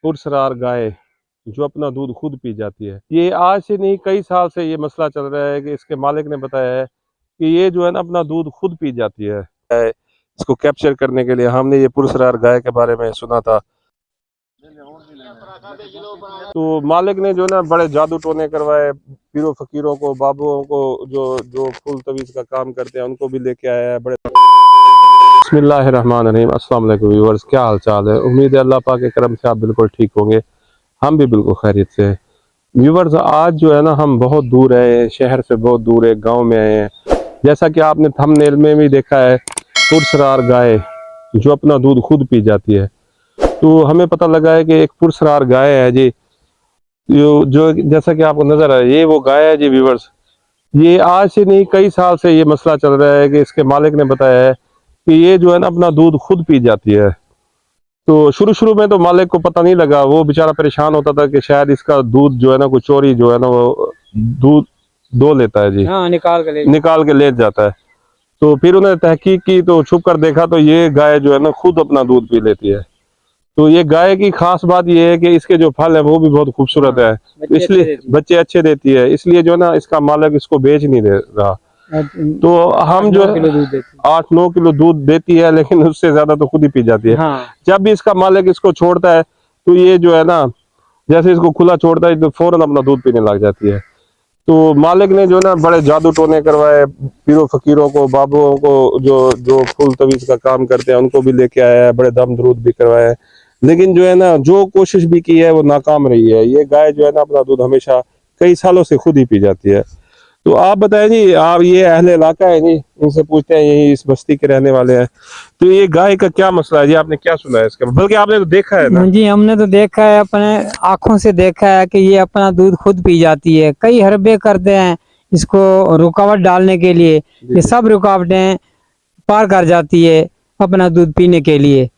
पुरस्रार गाय जो अपना दूध खुद पी जाती है। ये आज से नहीं, कई साल से ये मसला चल रहा है कि इसके मालिक ने बताया है कि ये जो है ना अपना दूध खुद पी जाती है। इसको कैप्चर करने के लिए हमने ये पुरस्रार गाय के बारे में सुना था। तो मालिक ने जो ना बड़े जादू टोने करवाए, पीरों फकीरों को, बाबुओं को, जो जो फुल तवीज का काम करते हैं उनको भी लेके आया है। बड़े बिस्मिल्लाहिर्रहमानिर्रहीम। अस्सलाम वालेकुम व्यूअर्स, क्या हाल चाल है? उम्मीद है अल्लाह पाक के करम से आप बिल्कुल ठीक होंगे। हम भी बिल्कुल खैरियत से हैं। व्यूअर्स, आज जो है ना हम बहुत दूर है, शहर से बहुत दूर है, गांव में आए हैं। जैसा कि आपने थंबनेल में भी देखा है, पुरस्रार गाय जो अपना दूध खुद पी जाती है। तो हमें पता लगा है कि एक पुरस्रार गाय है जी, जो जैसा कि आपको नजर आए, ये वो गाय है जी व्यूअर्स। ये आज से नहीं, कई साल से ये मसला चल रहा है कि इसके मालिक ने बताया है कि ये जो है ना अपना दूध खुद पी जाती है। तो शुरू शुरू में तो मालिक को पता नहीं लगा, वो बेचारा परेशान होता था कि शायद इसका दूध जो है ना कोई चोरी जो है ना वो दूध दो लेता है जी। हाँ, निकाल के ले जाता है। तो फिर उन्होंने तहकीक की तो छुप कर देखा तो ये गाय जो है ना खुद अपना दूध पी लेती है। तो ये गाय की खास बात ये है कि इसके जो फल है वो भी बहुत खूबसूरत है, इसलिए बच्चे अच्छे देती है, इसलिए जो है ना इसका मालिक इसको बेच नहीं दे रहा। तो हम जो 8-9 किलो दूध देती है, लेकिन उससे ज्यादा तो खुद ही पी जाती है। हाँ। जब भी इसका मालिक इसको छोड़ता है तो ये जो है ना, जैसे इसको खुला छोड़ता है तो फौरन अपना दूध पीने लग जाती है। तो मालिक ने जो ना बड़े जादू टोने करवाए, पीरों फकीरों को, बाबुओं को, जो जो फुल तवीज का काम करते हैं उनको भी लेके आया है, बड़े दम दरूद भी करवाए हैं। लेकिन जो है ना जो कोशिश भी की है वो नाकाम रही है। ये गाय जो है ना अपना दूध हमेशा कई सालों से खुद ही पी जाती है। तो आप बताएं जी, आप ये अहले इलाका है जी, इनसे पूछते हैं, यही इस बस्ती के रहने वाले हैं। तो ये गाय का क्या मसला है जी? आपने क्या सुना है इसके, बल्कि आपने तो देखा है ना? जी, हमने तो देखा है, अपने आंखों से देखा है कि ये अपना दूध खुद पी जाती है। कई हरबे करते हैं इसको रुकावट डालने के लिए, ये सब रुकावटें पार कर जाती है अपना दूध पीने के लिए।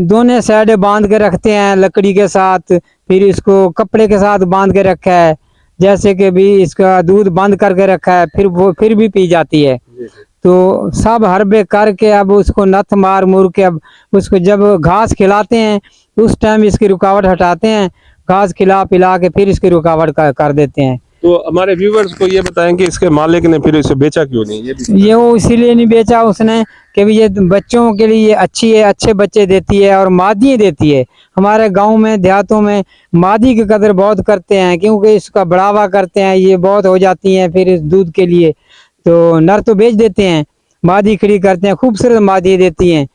दोनों साइड बांध के रखते हैं लकड़ी के साथ, फिर इसको कपड़े के साथ बांध के रखा है, जैसे कि भी इसका दूध बंद करके रखा है, फिर वो फिर भी पी जाती है। तो सब हरबे करके अब उसको नथ मार मुर के, अब उसको जब घास खिलाते हैं उस टाइम इसकी रुकावट हटाते हैं, घास खिला पिला के फिर इसकी रुकावट कर देते हैं। तो हमारे व्यूवर्स को ये बताएं कि इसके मालिक ने फिर इसे बेचा क्यों नहीं? ये वो इसीलिए नहीं बेचा उसने कि भी ये बच्चों के लिए अच्छी है, अच्छे बच्चे देती है और मादी देती है। हमारे गांव में देहातों में मादी की कदर बहुत करते हैं, क्योंकि इसका बढ़ावा करते हैं, ये बहुत हो जाती हैं फिर इस दूध के लिए। तो नर तो बेच देते हैं, मादी खड़ी करते हैं, खूबसूरत मादी देती हैं।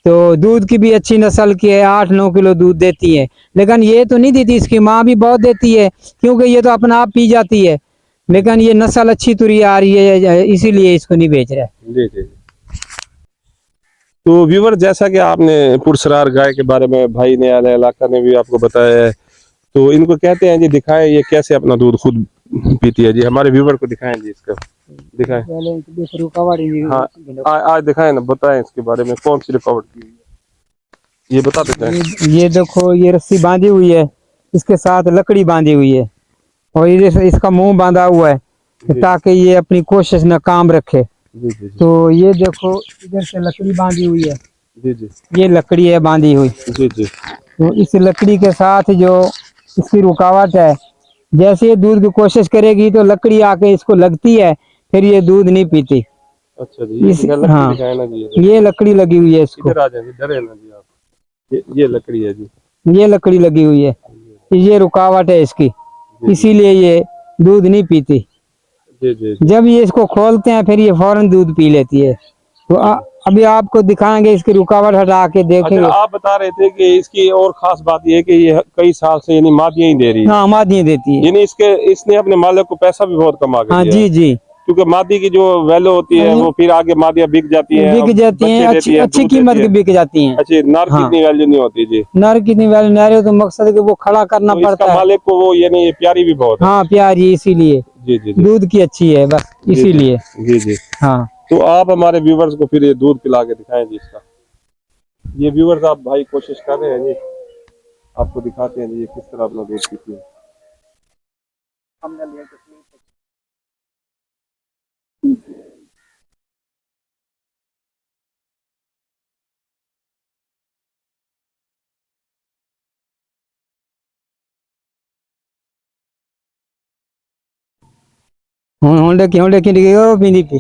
तो दूध की भी अच्छी नस्ल की है, 8-9 किलो दूध देती है। लेकिन ये तो नहीं देती, इसकी माँ भी बहुत देती है, क्योंकि ये तो अपना आप पी जाती है। लेकिन ये नस्ल अच्छी तुरी आ रही है, इसीलिए इसको नहीं बेच रहा है। जी जी। तो व्यूवर, जैसा कि आपने पुरस्रार गाय के बारे में भाई ने, अहले इलाका ने भी आपको बताया है, तो इनको कहते हैं जी, दिखाएं ये कैसे अपना दूध खुद पीती है जी। हमारे व्यूवर को दिखाएं जी, इसका दिखाएं। हाँ, आज दिखाएं ना, बताएं इसके बारे में, कौन सी रुकावट की हुई है ये बता देते हैं। ये देखो, ये रस्सी बांधी हुई है, इसके साथ लकड़ी बांधी हुई है, और ये इसका मुंह बांधा हुआ है ताकि ये अपनी कोशिश नाकाम रखे। जी जी। तो ये देखो, इधर से लकड़ी बांधी हुई है, जी जी। ये लकड़ी है बांधी हुई। जी जी। तो इस लकड़ी के साथ जो इसकी रुकावट है, जैसे ये दूध की कोशिश करेगी तो लकड़ी आके इसको लगती है, फिर ये दूध नहीं पीती। अच्छा जी, इस लकड़ी हाँ, दिखाए ना जी, ये लकड़ी लगी हुई है इसको, इधर आ जाए, डरे ना जी आप। ये लकड़ी है जी, ये लकड़ी लगी हुई है, ये रुकावट है इसकी, इसीलिए ये दूध नहीं पीती। जी जी जी। जब ये इसको खोलते हैं फिर ये फौरन दूध पी लेती है। तो अभी आपको दिखाएंगे, इसकी रुकावट हटा के देखेंगे। अच्छा, आप बता रहे थे कि इसकी और खास बात ये है कि ये कई साल से यानी मादियां ही दे रही है। हाँ, मादियां देती है, यानी इसने अपने मालिक को पैसा भी बहुत कमा के हाँ दिया जी है। जी, क्योंकि मादी की जो वैल्यू होती है वो फिर आगे मादियां बिक जाती हैं, बिक जाती हैं, अच्छी अच्छी कीमत की बिक जाती हैं। अच्छी नर हाँ, कितनी वैल्यू नहीं होती जी। नर कितनी वैल्यू, नर तो मकसद कि वो खड़ा करना तो पड़ता इसका है। मालिक को वो यानी ये प्यारी भी बहुत है। हाँ, प्यारी, इसीलिए जी जी जी। दूध की अच्छी है बस, इसीलिए। जी जी। हाँ, तो आप हमारे व्यूवर्स को फिर ये दूध पिला के दिखाएं जी इसका। ये व्यूवर्स, आप भाई कोशिश कर रहे हैं जी, आपको दिखाते हैं जी ये किस तरह अपना दूध पीती है। होंडे की वो बिंदी पे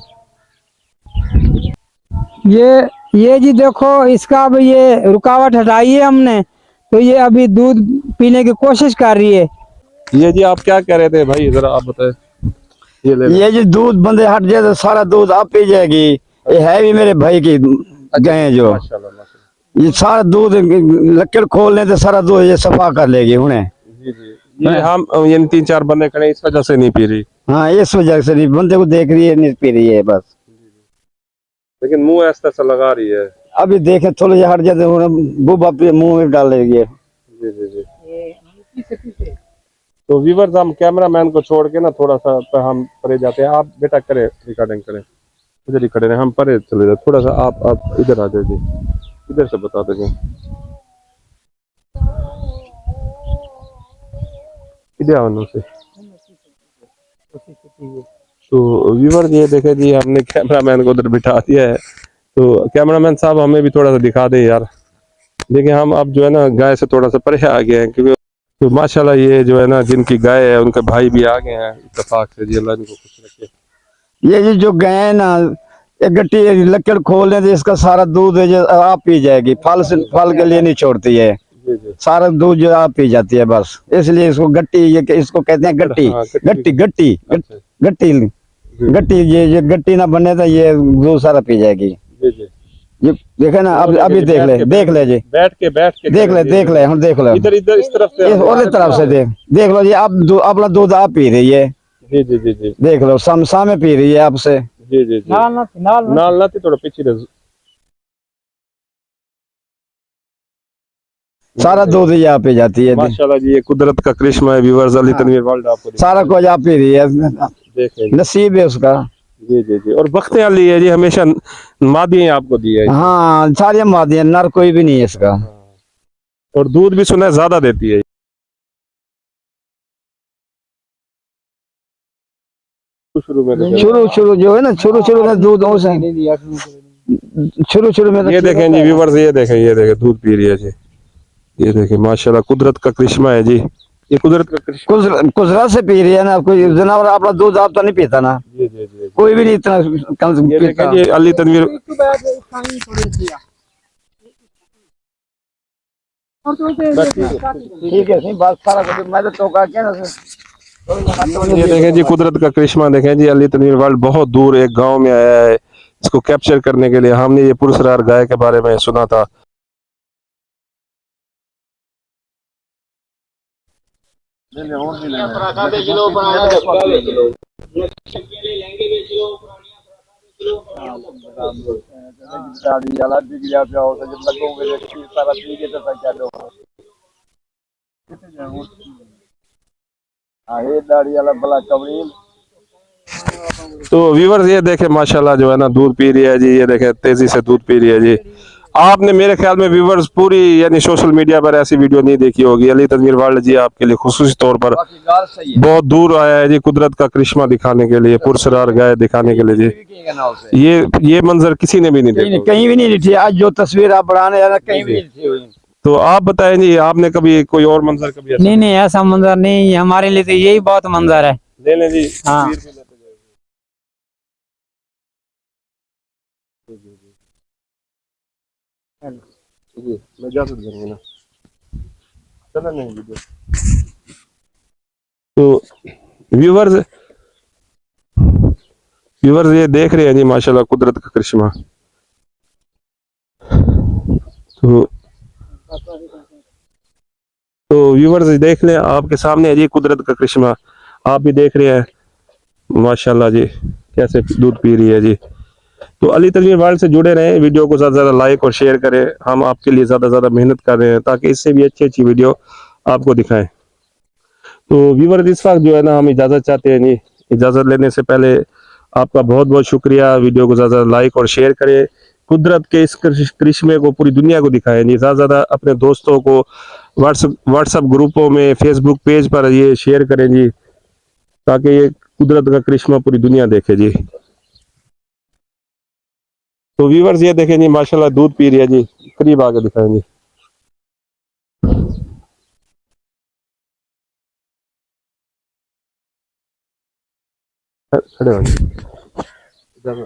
ये जी देखो, इसका अब ये रुकावट हटाई है हमने, तो ये अभी दूध पीने की कोशिश कर रही है। ये जी आप क्या कह रहे थे भाई, जरा आप बताए। ये ले लो। ये जो दूध बंदे हट जाए तो सारा दूध आप पी जाएगी। ये है भी मेरे भाई की गाय जो, माशाल्लाह माशाल्लाह। ये सारा दूध लक्कड़ खोल ले तो सारा दूध ये सफा कर लेगी उन्हें। जी जी, ये हम ये 3-4 बंदे खड़े इस वजह से नहीं पी रही, हाँ इस वजह से नहीं, बंदे को देख रही है नहीं पी रही है बस। लेकिन मुंह ऐसा सा लगा रही है। अभी देखे थोड़ी हट जाए तो बुबा पे मुंह में डाल लेगी। जी जी जी। तो व्यूवर्स, हम कैमरामैन को छोड़ के ना थोड़ा सा हम परे जाते हैं। आप बेटा करें रिकॉर्डिंग करें, इधर ही खड़े रहे, हम परे चले जाए थोड़ा सा। आप इधर आ जाइए, इधर से बता देंगे। इधर आओ से। तो व्यूवर्स ये देखे जी, हमने कैमरामैन को उधर बिठा दिया है। तो कैमरामैन साहब हमें भी थोड़ा सा दिखा दे यार। देखिए हम अब जो है ना गाय से थोड़ा सा परे आ गए हैं, क्योंकि तो माशाल्लाह ये जो है ना जिनकी गाय है उनके भाई भी आ गए हैं इत्तेफाक से। जी अल्लाह इनको खुश रखे। ये जो गाय है ना, एक गट्टी लक्कड़ खोल ले तो इसका सारा दूध है जो आप पी जाएगी। फल से फल के लिए नहीं छोड़ती है, जी जी। सारा दूध जो आप पी जाती है बस। इसलिए इसको गट्टी, ये इसको कहते हैं गट्टी। हाँ, गट्टी गट्टी अच्छा। गट्टी गट्टी, ये गट्टी ना बने तो ये दूध सारा पी जाएगी। जी जी। ये देखे ना, अब अभी देख ले जी, बैठ के देख ले हम देख ले। इधर इधर इस तरफ से, इस वाली तरफ से देख लो जी, आप अपना दूध आप पी रही है। जी जी जी जी। देख लो सामने पी रही है आपसे। जी जी जी। नाल ना थोड़ा पीछे रह। सारा दूध ही आप पी जाती है। माशाल्लाह जी, ये कुदरत का करिश्मा है। व्यूअर्स, अली तनवीर वर्ल्ड आपको सारा कुछ आप पी रही है, देखें। नसीब है उसका। जी जी जी। और बख्ते अली है जी, हमेशा मादियां आपको दी है। हाँ सारी मादी है, नर कोई भी नहीं है इसका। और दूध भी सुना है ज्यादा देती है। शुरू जो है ना, शुरू में दूध शुरू में ये देखें जी व्यूअर्स, ये देखें दूध पी रही है जी। ये देखें माशाल्लाह, कुदरत का करिश्मा है जी। ये कुदरत का करिश्मा कुजरा से पी रही है ना। कोई जानवर अपना दूध आप तो नहीं पीता ना, जी जी जी। कोई भी नहीं इतना कम ये पीता। देखें जी अली तनवीर। ठीक है, नहीं बात सारा कुछ मैं तो टोका क्या ना। ये देखें जी कुदरत का करिश्मा देखें जी। अली तनवीर वर्ल्ड बहुत दूर एक गांव में आया है इसको कैप्चर करने के लिए। हमने ये पुरस्कार गाय के बारे में सुना था। तो व्यूवर्स ये देखे माशाल्लाह जो है ना दूध पी रही है जी। ये देखे तेजी से दूध पी रही है जी। आपने मेरे ख्याल में व्यूवर्स पूरी यानी सोशल मीडिया पर ऐसी वीडियो नहीं देखी होगी। अली तनवीर वर्ल्ड जी आपके लिए खुसूसी तौर पर बहुत दूर आया है जी, कुदरत का करिश्मा दिखाने के लिए, पुरस्कार गाय दिखाने के लिए जी। ये मंजर किसी ने भी नहीं देखा, कहीं भी नहीं लिखी। आज जो तस्वीर आप बढ़ाने जा रहे कहीं भी नहीं लिखी हुई। तो आप बताएं जी, आपने कभी कोई और मंजर कभी ऐसा? नहीं ऐसा मंजर नहीं, हमारे लिए तो यही बहुत मंजर है। ले लें जी। हाँ। जी मैं इजाजत दूंगा ना, चला नहीं वीडियो। तो व्यूवर्स ये देख रहे हैं जी माशाल्लाह कुदरत का करिश्मा। तो व्यूवर्स देख लें, आपके सामने है जी कुदरत का करिश्मा। आप भी देख रहे हैं माशाल्लाह जी कैसे दूध पी रही है जी। तो अली तनवीर वर्ल्ड से जुड़े रहें, वीडियो को ज़्यादा से ज़्यादा लाइक और शेयर करें। हम आपके लिए ज़्यादा से ज़्यादा मेहनत कर रहे हैं ताकि इससे भी अच्छी वीडियो आपको दिखाएं। तो व्यूवर्स इस वक्त जो है ना हम इजाज़त चाहते हैं जी। इजाज़त लेने से पहले आपका बहुत बहुत शुक्रिया। वीडियो को ज़्यादा लाइक और शेयर करें, कुदरत के इस करिश्मे को पूरी दुनिया को दिखाएं जी। ज़्यादा से ज़्यादा अपने दोस्तों को व्हाट्सएप ग्रुपों में, फेसबुक पेज पर ये शेयर करें जी, ताकि ये कुदरत का करिश्मा पूरी दुनिया देखे जी। तो व्यूवर्स ये देखें जी माशाल्लाह दूध पी रही है जी। करीब आके दिखाएं जी। खड़े हो जाइए।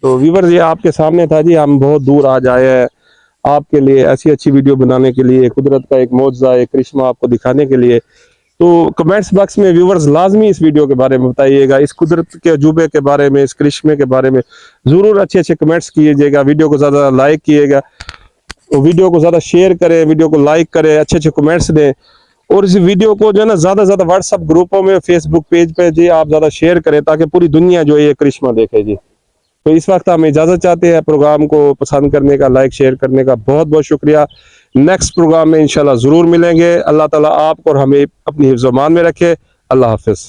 तो व्यूअर्स ये आपके सामने था जी, हम बहुत दूर आज आए हैं आपके लिए ऐसी अच्छी वीडियो बनाने के लिए, कुदरत का एक मौजज़ा, एक करिश्मा आपको दिखाने के लिए। तो कमेंट्स बॉक्स में व्यूअर्स लाजमी इस वीडियो के बारे में बताइएगा, इस कुदरत के अजूबे के बारे में, इस करिश्मे के बारे में ज़रूर अच्छे अच्छे कमेंट्स कीजिएगा। वीडियो को ज़्यादा लाइक कीजिएगा, तो वीडियो को ज़्यादा शेयर करें, वीडियो को लाइक करें, अच्छे अच्छे कमेंट्स दें। और इस वीडियो को जो है ना ज़्यादा से ज़्यादा व्हाट्सअप ग्रुपों में, फेसबुक पेज पे जी आप ज़्यादा शेयर करें, ताकि पूरी दुनिया जो है ये करिश्मा देखे जी। तो इस वक्त हम इजाज़त चाहते हैं। प्रोग्राम को पसंद करने का, लाइक शेयर करने का बहुत बहुत शुक्रिया। नेक्स्ट प्रोग्राम में इंशाल्लाह ज़रूर मिलेंगे। अल्लाह ताला आपको और हमें अपनी हिफ्ज़-ओ-मान में रखे। अल्लाह हाफिज़।